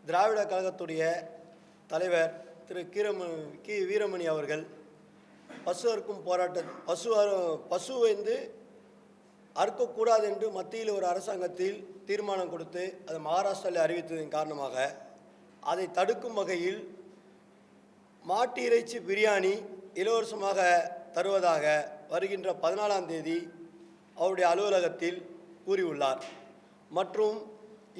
திராவிட கழகத்துடைய தலைவர் திரு வீரமணி அவர்கள் பசு அறுக்கும் பசு வந்து அறுக்கக்கூடாது என்று மத்தியில் ஒரு அரசாங்கத்தில் தீர்மானம் கொடுத்து அதை மகாராஷ்டிராவில் அறிவித்ததன் காரணமாக அதை தடுக்கும் வகையில் மாட்டு இறைச்சி பிரியாணி இலவசமாக தருவதாக வருகின்ற 14ஆம் தேதி அவருடைய அலுவலகத்தில் கூறியுள்ளார். மற்றும்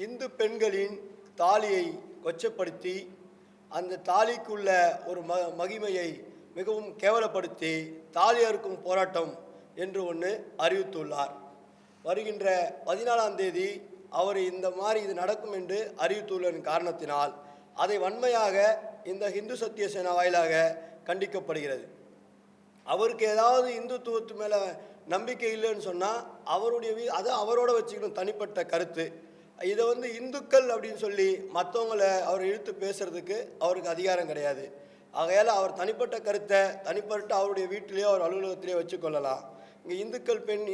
இந்து பெண்களின் தாலியை கொச்சப்படுத்தி அந்த தாலிக்குள்ள ஒரு மகிமையை மிகவும் கேவலப்படுத்தி தாலி அறுக்கும் போராட்டம் என்று ஒன்று அறிவித்துள்ளார். வருகின்ற 14ஆம் தேதி அவர் இந்த மாதிரி இது நடக்கும் என்று அறிவித்துள்ளதன் காரணத்தினால் அதை வன்மையாக இந்த இந்து சத்திய சேனா வாயிலாக கண்டிக்கப்படுகிறது. அவருக்கு ஏதாவது இந்துத்துவத்து மேலே நம்பிக்கை இல்லைன்னு சொன்னால் அதை அவரோட வச்சுக்கணும், தனிப்பட்ட கருத்து. இதை இந்துக்கள் அப்படின்னு சொல்லி மற்றவங்களை அவர் இழுத்து பேசுகிறதுக்கு அவருக்கு அதிகாரம் கிடையாது. ஆகையால் அவர் தனிப்பட்ட கருத்தை தனிப்பட்ட அவருடைய வீட்டிலேயோ அவர் அலுவலகத்திலேயோ வச்சுக்கொள்ளலாம். இங்கே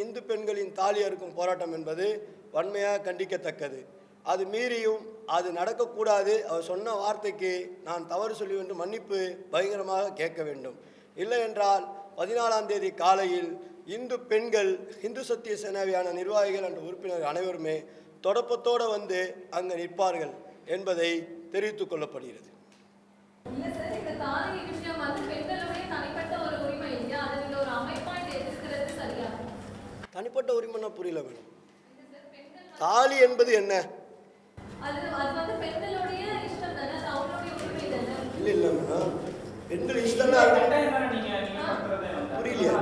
இந்து பெண்களின் தாலி அறுக்கும் போராட்டம் என்பது வன்மையாக கண்டிக்கத்தக்கது. அது மீறியும் அது நடக்கக்கூடாது. அவர் சொன்ன வார்த்தைக்கு நான் தவறு சொல்லி வேண்டும், மன்னிப்பு பயங்கரமாக கேட்க வேண்டும். இல்லை என்றால் 14ஆம் தேதி காலையில் இந்து பெண்கள் இந்து சத்திய சேனாவியான நிர்வாகிகள் என்ற உறுப்பினர்கள் அனைவருமே தொடப்பத்தோடு அங்கே நிற்பார்கள் என்பதை தெரிவித்துக் கொள்ளப்படுகிறது. தனிப்பட்ட உரிமைன்னா புரியல மேடம். தாலி என்பது என்ன? இல்லை இல்லை மேடம், பெண்கள் இஷ்டம் புரியலையா?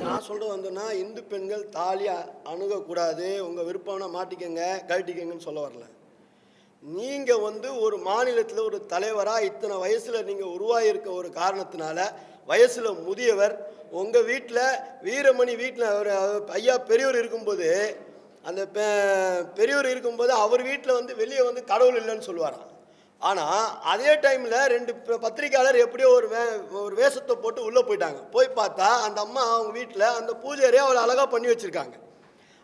நான் சொல்கிறது இந்து பெண்கள் தாலி அணுகக்கூடாது, உங்கள் விருப்பம்னா மாட்டிக்கங்க கழட்டிக்கங்கன்னு சொல்ல வரல. நீங்கள் ஒரு மாநிலத்தில் ஒரு தலைவராக இத்தனை வயசில் நீங்கள் உருவாகியிருக்க ஒரு காரணத்தினால வயசில் முதியவர் உங்கள் வீட்டில் வீரமணி வீட்டில் அவர் ஐயா பெரியவர் இருக்கும்போது அந்த பெரியவர் இருக்கும்போது அவர் வீட்டில் வெளியே கடவுள் இல்லைன்னு சொல்லுவாராம். ஆனால் அதே டைமில் 2 பத்திரிக்கையாளர் எப்படியோ ஒரு வேஷத்தை போட்டு உள்ளே போயிட்டாங்க. போய் பார்த்தா அந்த அம்மா அவங்க வீட்டில் அந்த பூஜையறையே அவளை அழகாக பண்ணி வச்சுருக்காங்க.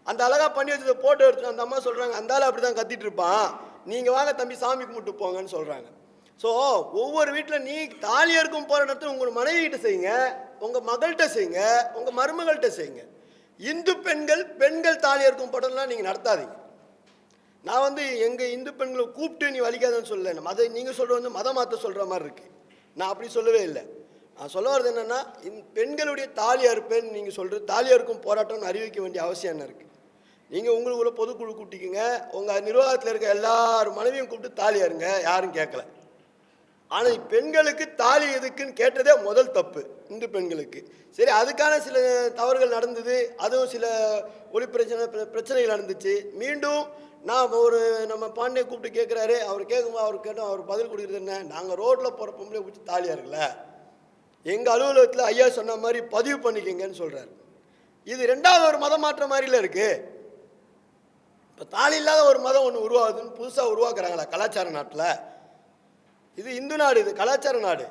அந்த அழகாக பண்ணி வச்சதை போட்டோ எடுத்துட்டு அந்த அம்மா சொல்கிறாங்க, அந்த ஆள் அப்படி தான் கத்திட்டு இருப்பான், நீங்கள் வாங்க தம்பி சாமி கும்பிட்டு போங்கன்னு சொல்கிறாங்க. ஸோ ஒவ்வொரு வீட்டில் நீ தாலி அறுக்கும் போராட்டத்தை உங்கள் மனைவிகிட்ட செய்யுங்க, உங்கள் மகள்கிட்ட செய்யுங்க, உங்கள் மருமகள்கிட்ட செய்யுங்க. இந்து பெண்கள் தாலி அறுக்கும் போராட்டம்லாம் நீங்கள் நடத்தாதீங்க. நான் எங்கள் இந்து பெண்களை கூப்பிட்டு நீ வலிக்காதன்னு சொல்லலை. நீங்கள் சொல்கிறது மதம் மாற்ற சொல்கிற மாதிரி இருக்குது. நான் அப்படி சொல்லவே இல்லை. நான் சொல்ல வர்றது என்னென்னா, பெண்களுடைய தாலி அறுப்பேன்னு நீங்கள் சொல்கிறது தாலி அறுக்கும் போராட்டம்னு அறிவிக்க வேண்டிய அவசியம் என்ன இருக்குது? நீங்கள் உங்களுக்குள்ள பொதுக்குழு கூட்டிக்கிங்க, உங்கள் நிர்வாகத்தில் இருக்க எல்லாரும் மனைவியும் கூப்பிட்டு தாலி அறுங்க, யாரும் கேட்கல. ஆனால் பெண்களுக்கு தாலி எதுக்குன்னு கேட்டதே முதல் தப்பு இந்து பெண்களுக்கு. சரி, அதுக்கான சில தவறுகள் நடந்தது, அதுவும் சில ஒளி பிரச்சனைகள் நடந்துச்சு. மீண்டும் நான் நம்ம பாண்டியை கூப்பிட்டு கேட்குறாரு, அவர் கேட்கும்போது அவர் பதில் கொடுக்குறது என்ன? நாங்கள் ரோட்டில் போகிற பொம்பளை பிடிச்சி தாலியாக இருக்குல்ல, எங்கள் அலுவலகத்தில் ஐயா சொன்ன மாதிரி பதிவு பண்ணிக்கங்கன்னு சொல்கிறார். இது 2வது ஒரு மதம் மாற்ற மாதிரில இருக்குது. இப்போ தாலி இல்லாத ஒரு மதம் ஒன்று உருவாகுதுன்னு புதுசாக உருவாக்குறாங்களா கலாச்சார நாட்டில்? இது இந்து நாடு, இது கலாச்சார நாடு.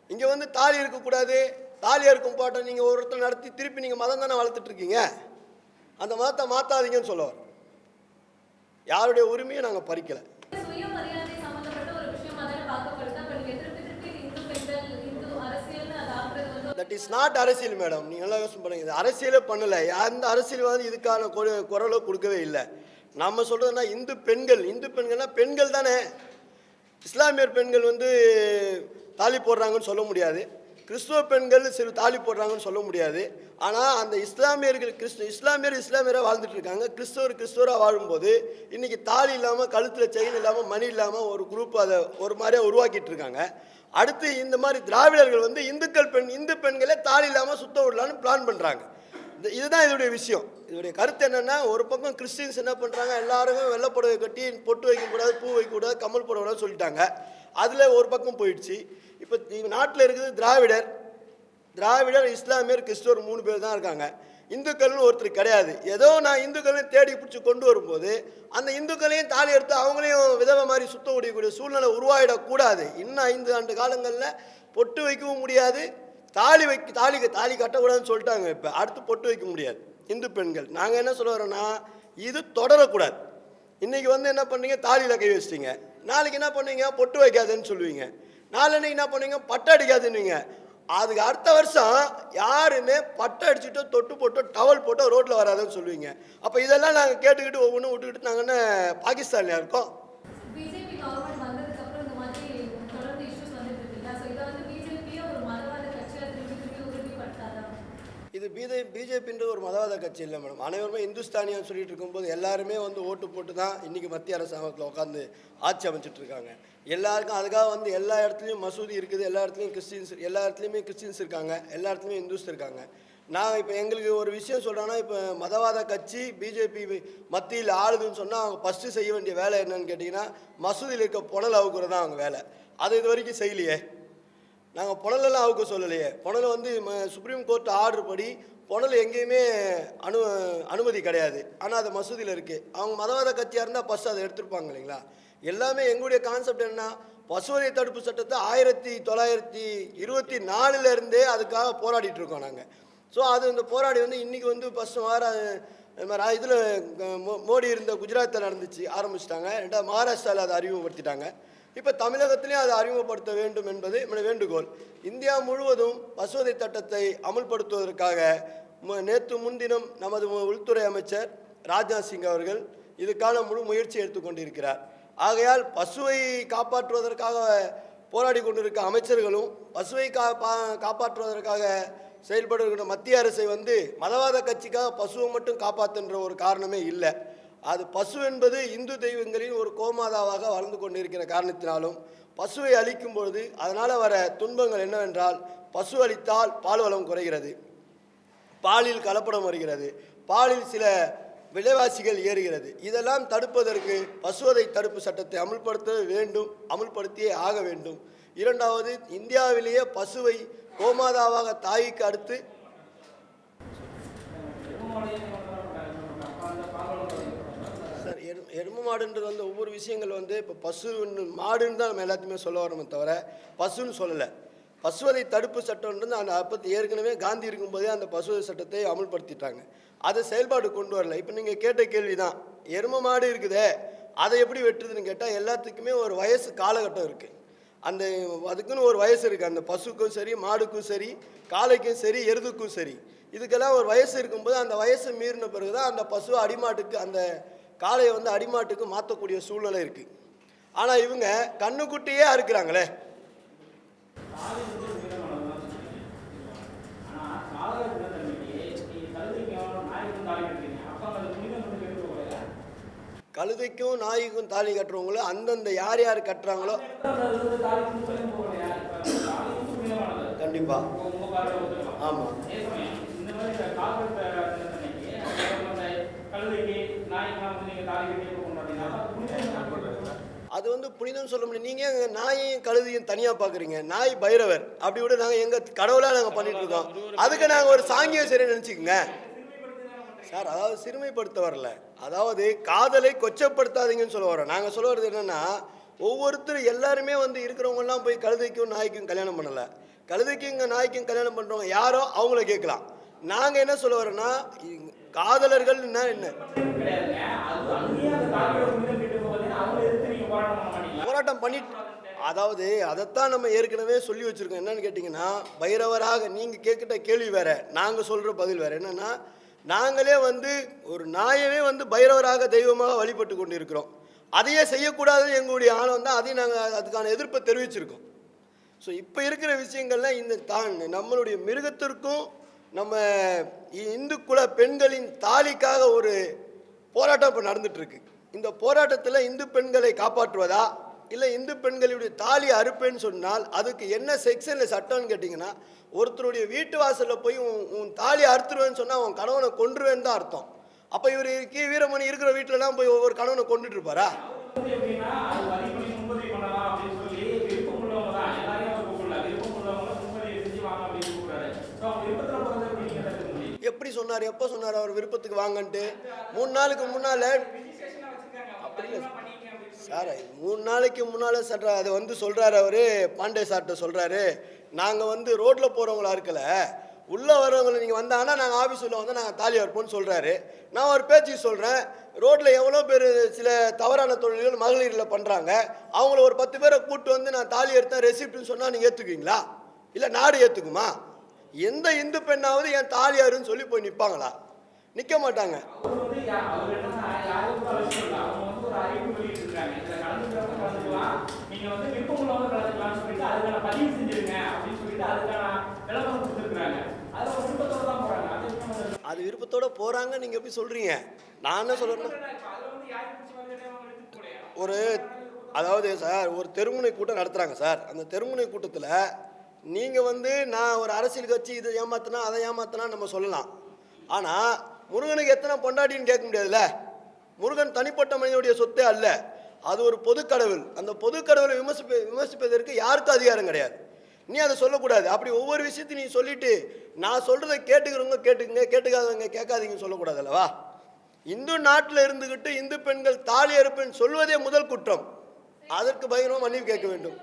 இங்கே தாலி இருக்கக்கூடாது, தாலி இருக்கும் போட்டோம் நீங்கள் ஒருத்தர் நடத்தி திருப்பி நீங்கள் மதம் தானே வளர்த்துட்ருக்கீங்க. அந்த மதத்தை மாற்றாதீங்கன்னு சொல்லுவார். யாருடைய உரிமையை நாங்கள் பறிக்கலை. தட் இஸ் நாட் அரசியல் மேடம். நீங்கள் நல்லா யோசனை பண்ணுங்க. இது அரசியலே பண்ணலை. அந்த அரசியல் இதுக்கான குரலை கொடுக்கவே இல்லை. நம்ம சொல்கிறதுனா இந்து பெண்கள்னா பெண்கள் தானே. இஸ்லாமியர் பெண்கள் தாலி போடுறாங்கன்னு சொல்ல முடியாது, கிறிஸ்துவ பெண்கள் சிறு தாலி போடுறாங்கன்னு சொல்ல முடியாது. ஆனால் அந்த இஸ்லாமியராக வாழ்ந்துட்டு இருக்காங்க, கிறிஸ்துவராக வாழும்போது இன்றைக்கி தாலி இல்லாமல் கழுத்தில் செயின் இல்லாமல் மணி இல்லாமல் ஒரு குரூப் அதை ஒரு மாதிரியாக உருவாக்கிட்டு இருக்காங்க. அடுத்து இந்த மாதிரி திராவிடர்கள் இந்து பெண்களே தாலி இல்லாமல் சுத்த விடலான்னு பிளான் பண்ணுறாங்க. இதுதான் இதோடைய விஷயம். இதோடைய கருத்து என்னென்னா, ஒரு பக்கம் கிறிஸ்டின்ஸ் என்ன பண்ணுறாங்க, எல்லாருமே வெள்ளைப்புடவை கட்டி பொட்டு வைக்கக்கூடாது, பூ வைக்கக்கூடாது, கம்மல் போடக்கூடாதுன்னு சொல்லிட்டாங்க. அதில் ஒரு பக்கம் போயிடுச்சு. இப்போ நாட்டில் இருக்குது திராவிடர், இஸ்லாமியர், கிறிஸ்துவர் 3 பேர் தான் இருக்காங்க. இந்துக்கள்னு ஒருத்தர் கிடையாது. ஏதோ நான் இந்துக்களையும் தேடி பிடிச்சி கொண்டு வரும்போது அந்த இந்துக்களையும் தாலி எடுத்து அவங்களையும் விதவை மாதிரி சுத்த முடியக்கூடிய சூழ்நிலை உருவாகிடக்கூடாது. இன்னும் 5 ஆண்டு காலங்களில் பொட்டு வைக்கவும் முடியாது, தாலி கட்டக்கூடாதுன்னு சொல்லிட்டாங்க. இப்போ அடுத்து பொட்டு வைக்க முடியாது இந்து பெண்கள். நாங்கள் என்ன சொல்ல வரோன்னா, இது தொடரக்கூடாது. இன்றைக்கி என்ன பண்ணீங்க, தாலியில் கை வச்சிட்டிங்க. நாளைக்கு என்ன பண்ணுவீங்க, பொட்டு வைக்காதுன்னு சொல்லுவீங்க. நாளைக்கு என்ன பண்ணுவீங்க, பட்டை அடிக்காதுன்னுவீங்க. அதுக்கு அடுத்த வருஷம் யாருமே பட்டை அடிச்சுட்டோ தொட்டு போட்டோ டவல் போட்டோ ரோட்டில் வராதுன்னு சொல்லுவீங்க. அப்போ இதெல்லாம் நாங்கள் கேட்டுக்கிட்டு ஒவ்வொன்றும் விட்டுக்கிட்டு நாங்கள் என்ன பாகிஸ்தான்லையா இருக்கோம்? இது பிஜேபின்ற ஒரு மதவாத கட்சி இல்லை மேடம். அனைவருமே இந்துஸ்தானியான்னு சொல்லிட்டு இருக்கும்போது எல்லாருமே ஓட்டு போட்டு தான் இன்றைக்கி மத்திய அரசாங்கத்தில் உட்காந்து ஆட்சி அமைச்சிட்டு இருக்காங்க. எல்லாருக்கும் அதுக்காக எல்லா இடத்துலையும் மசூதி இருக்குது, எல்லா இடத்துலையும் கிறிஸ்டின்ஸ் இருக்காங்க, எல்லா இடத்துலையும் இந்துஸ் இருக்காங்க. நான் இப்போ எங்களுக்கு ஒரு விஷயம் சொல்கிறேன்னா, இப்போ மதவாத கட்சி பிஜேபி மத்தியில் ஆளுதுன்னு சொன்னால் அவங்க ஃபஸ்ட்டு செய்ய வேண்டிய வேலை என்னன்னு கேட்டிங்கன்னா, மசூதியில் இருக்க புனல் அவுக்குறது தான் அவங்க வேலை. அது இது வரைக்கும் செய்யலையே. நாங்கள் புனலெல்லாம் அவுக்க சொல்லலையே. புனல் சுப்ரீம் கோர்ட் ஆர்டர் படி புனல் எங்கேயுமே அனுமதி கிடையாது. ஆனால் அது மசூதியில் இருக்குது. அவங்க மதவாத கட்சியாக இருந்தால் ஃபஸ்ட்டு அதை எடுத்துருப்பாங்க இல்லைங்களா. எல்லாமே எங்களுடைய கான்செப்ட் என்ன, பசுவதை தடுப்பு சட்டத்தை 1924 அதுக்காக போராடிட்டு இருக்கோம் நாங்கள். ஸோ அது இந்த போராடி இன்றைக்கி ஃபஸ்ட்டு இதில் மோடி இருந்த குஜராத்தில் ஆரம்பிச்சிட்டாங்க. ரெண்டாவது மகாராஷ்டிராவில் அதை அறிமுகப்படுத்திட்டாங்க. இப்போ தமிழகத்திலையும் அதை அறிமுகப்படுத்த வேண்டும் என்பது என்னுடைய வேண்டுகோள். இந்தியா முழுவதும் பசுவதை சட்டத்தை அமுல்படுத்துவதற்காக நேற்று முன்தினம் நமது உள்துறை அமைச்சர் ராஜ்நாத் சிங் அவர்கள் இதுக்கான முழு முயற்சி எடுத்துக்கொண்டிருக்கிறார். ஆகையால் பசுவை காப்பாற்றுவதற்காக போராடி கொண்டிருக்க அமைச்சர்களும் பசுவை காப்பாற்றுவதற்காக செயல்படுகின்ற மத்திய அரசை மதவாத கட்சிக்காக பசுவை மட்டும் காப்பாற்றுன்ற ஒரு காரணமே இல்லை. அது பசு என்பது இந்து தெய்வங்களின் ஒரு கோமாதாவாக வளர்ந்து கொண்டிருக்கிற காரணத்தினாலும் பசுவை அழிக்கும் பொழுது அதனால் வர துன்பங்கள் என்னவென்றால், பசு அழித்தால் பால் வளம் குறைகிறது, பாலில் கலப்படம் வருகிறது, பாலில் சில விலைவாசிகள் ஏறுகிறது. இதெல்லாம் தடுப்பதற்கு பசுவதை தடுப்பு சட்டத்தை அமுல்படுத்த வேண்டும், அமுல்படுத்தியே ஆக வேண்டும். இரண்டாவது, இந்தியாவிலேயே பசுவை கோமாதாவாக தாய்க்கு அடுத்து சார் எருமை மாடுன்றது ஒவ்வொரு விஷயங்கள் இப்போ பசு மாடுன்னு தான் நம்ம எல்லாத்தையுமே சொல்ல வரோமே தவிர பசுன்னு சொல்லலை. பசுவதை தடுப்பு சட்டம்ன்றது அந்த அப்போ ஏற்கனவே காந்தி இருக்கும்போதே அந்த பசுவதை சட்டத்தை அமுல்படுத்திட்டாங்க. அதை செயல்பாடு கொண்டு வரல. இப்போ நீங்கள் கேட்ட கேள்வி தான், எருமை மாடு இருக்குதே அதை எப்படி வெட்டுறதுன்னு கேட்டால், எல்லாத்துக்குமே ஒரு வயசு காலகட்டம் இருக்குது. அதுக்குன்னு ஒரு வயசு இருக்குது. அந்த பசுக்கும் சரி, மாடுக்கும் சரி, காளைக்கும் சரி, எருதுக்கும் சரி, இதுக்கெல்லாம் ஒரு வயசு இருக்கும்போது அந்த வயசு மீறின பிறகு தான் அந்த பசுவை அடிமாட்டுக்கு, அந்த காளையை அடிமாட்டுக்கு மாற்றக்கூடிய சூழ்நிலை இருக்குது. ஆனால் இவங்க கண்ணுக்குட்டியே அறுக்கிறாங்களே. கழுதைக்கும் நாய்க்கும் தாலி கட்டுறவங்களும் அந்தந்த யார் யார் கட்டுறாங்களோ கண்டிப்பா. ஆமாம், அது புனிதம் சொல்ல முடியும். நீங்கள் நாயையும் கழுதையும் தனியாக பார்க்குறீங்க. நாய் பைரவர் அப்படி விட நாங்கள் எங்கள் கடவுளாக நாங்கள் பண்ணிட்டு இருக்கோம். அதுக்கு நாங்கள் ஒரு சாங்கியம் சரி நினச்சிக்கோங்க சார். அதாவது சிறுமைப்படுத்த வரல, அதாவது காதலை கொச்சப்படுத்தாதீங்கன்னு சொல்ல வரோம். நாங்கள் சொல்ல வர்றது என்னென்னா, ஒவ்வொருத்தரும் எல்லாருமே இருக்கிறவங்கலாம் போய் கழுதைக்கும் நாய்க்கும் கல்யாணம் பண்ணலை. கழுதைக்கும் நாய்க்கும் கல்யாணம் பண்ணுறவங்க யாரோ அவங்கள கேட்கலாம். நாங்கள் என்ன சொல்ல வரோன்னா, காதலர்கள் என்ன போராட்டம் பண்ணிட்டு, அதாவது அதைத்தான் நம்ம ஏற்கனவே சொல்லி வச்சுருக்கோம். என்னன்னு கேட்டிங்கன்னா, பைரவராக நீங்கள் கேட்கிட்ட கேள்வி வேறு, நாங்கள் சொல்கிற பதில் வேறு. என்னென்னா, நாங்களே ஒரு நாயவே பைரவராக தெய்வமாக வழிபட்டு கொண்டு இருக்கிறோம். அதையே செய்யக்கூடாதுன்னு எங்களுடைய ஆணவம் தான். அதையும் நாங்கள் அதுக்கான எதிர்ப்பை தெரிவிச்சிருக்கோம். ஸோ இப்போ இருக்கிற விஷயங்கள்லாம் நம்மளுடைய மிருகத்திற்கும் நம்ம இந்து குல பெண்களின் தாலிக்காக ஒரு போராட்டம் இப்போ நடந்துகிட்ருக்கு. இந்த போராட்டத்தில் இந்து பெண்களை காப்பாற்றுவதா இல்லை இந்து பெண்களுடைய தாலி அறுப்பேன்னு சொன்னால் அதுக்கு என்ன செக்ஷனில் சட்டம்னு கேட்டிங்கன்னா, ஒருத்தருடைய வீட்டு வாசலில் போய் உன் தாலி அறுத்துருவேன்னு சொன்னால் அவன் கணவனை கொன்றுவேன்னு தான் அர்த்தம். அப்போ இவர் வீரமணி இருக்கிற வீட்டிலலாம் போய் ஒவ்வொரு கணவனை கொண்டுட்டு இருப்பாரா? எப்படி எப்படி சொன்னார், எப்போ சொன்னார் அவர் விருப்பத்துக்கு வாங்கன்ட்டு? 3 நாளுக்கு முன்னால் அப்படி இல்லை சார், 3 நாளைக்கு முன்னால் சார் அதை வந்து சொல்கிறாரு அவர், பாண்டே சார்கிட்ட சொல்கிறாரு, நாங்கள் வந்து ரோட்டில் போகிறவங்களா இருக்கல, உள்ளே வரவங்களை நீங்கள் வந்தாங்கன்னா நாங்கள் ஆஃபீஸ் உள்ள வந்து நாங்கள் தாலி அறுப்போம்னு சொல்கிறாரு. நான் ஒரு பேச்சுக்கு சொல்கிறேன், ரோட்டில் எவ்வளோ பேர் சில தவறான தொழில்கள் மகளிரில் பண்ணுறாங்க, அவங்கள ஒரு 10 பேரை கூப்பிட்டு வந்து நான் தாலி எடுத்தேன் ரெசிப்ட்னு சொன்னால் நீங்கள் ஏற்றுக்குவீங்களா? இல்லை நாடு ஏற்றுக்குமா? எந்த இந்து பெண்ணாவது என் தாலியாருன்னு சொல்லி போய் நிற்பாங்களா? நிற்க மாட்டாங்க. அது விருப்பத்தோட போறாங்க நீங்க எப்படி சொல்றீங்க? நான் என்ன சொல்றேன்னா, ஒரு அதாவது சார் ஒரு தெருமுனை கூட்டம் நடத்துறாங்க சார். அந்த தெருமுனை கூட்டத்தில் நீங்க வந்து நான் ஒரு அரசியல் கட்சி இதை ஏமாத்தினா அதை ஏமாத்தினா நம்ம சொல்லலாம். ஆனால் முருகனுக்கு எத்தனை பொண்டாட்டின்னு கேட்க முடியாதுல்ல. முருகன் தனிப்பட்ட மனிதனுடைய சொத்தே அல்ல, அது ஒரு பொது கடவுள். அந்த பொது கடவுளை விமர்சிப்பதற்கு யாருக்கும் அதிகாரம் கிடையாது. நீ அதை சொல்லக்கூடாது. அப்படி ஒவ்வொரு விஷயத்தையும் நீ சொல்லிட்டு நான் சொல்றதை கேட்டுக்கிறவங்க கேட்டுக்குங்க, கேட்டுக்காதவங்க கேட்காதீங்கன்னு சொல்லக்கூடாது அல்லவா? இந்து நாட்டில் இருந்துக்கிட்டு இந்து பெண்கள் தாலி அறுப்புன்னு சொல்வதே முதல் குற்றம். அதற்கு பயங்கரமாக மன்னிப்பு கேட்க வேண்டும்.